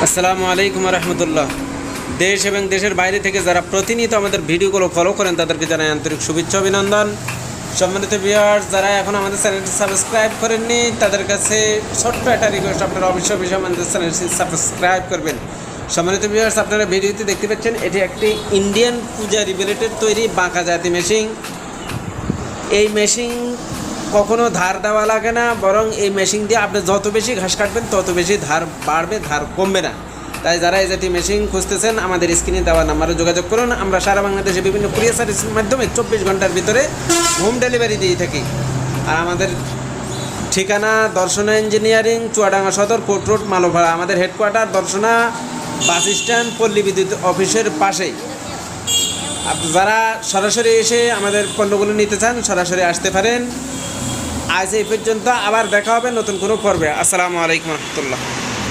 আসসালামু আলাইকুম রহমতুল্লাহ। দেশ এবং দেশের বাইরে থেকে যারা প্রতিনিয়ত আমাদের ভিডিওগুলো ফলো করেন তাদেরকে জানাই আন্তরিক শুভেচ্ছা অভিনন্দন। সম্মানিত ভিউয়ার্স, যারা এখন আমাদের চ্যানেলটি সাবস্ক্রাইব করেননি তাদের কাছে ছোট্ট একটা রিকোয়েস্ট, আপনারা অবশ্যই আমাদের চ্যানেলটি সাবস্ক্রাইব করবেন। সম্মানিত ভিউয়ার্স, আপনারা ভিডিওতে দেখতে পাচ্ছেন এটি একটি ইন্ডিয়ান পূজা রিলেটেড তৈরি বাঁকা জাতি মেশিন। এই মেশিন কখনো ধার দেওয়া লাগে না, বরং এই মেশিন দিয়ে আপনি যত বেশি ঘাস কাটবেন তত বেশি ধার বাড়বে, ধার কমবে না। তাই যারা এই জাতীয় মেশিন খুঁজতেছেন আমাদের স্ক্রিনে দেওয়া নাম্বারে যোগাযোগ করুন। আমরা সারা বাংলাদেশে বিভিন্ন কুরিয়ার সার্ভিসের মাধ্যমে 24 ঘন্টার ভিতরে হোম ডেলিভারি দিয়ে থাকি। আর আমাদের ঠিকানা দর্শনা ইঞ্জিনিয়ারিং, চুয়াডাঙ্গা সদর, কোর্ট রোড, মালোপাড়া। আমাদের হেডকোয়ার্টার দর্শনা বাস স্ট্যান্ড, পল্লী বিদ্যুৎ অফিসের পাশেই। যারা সরাসরি এসে আমাদের পণ্যগুলো নিতে চান সরাসরি আসতে পারেন। আজ এই পর্যন্ত, আবার দেখা হবে নতুন কোনো পর্বে। আসসালামু আলাইকুম রহমতুল্লাহ।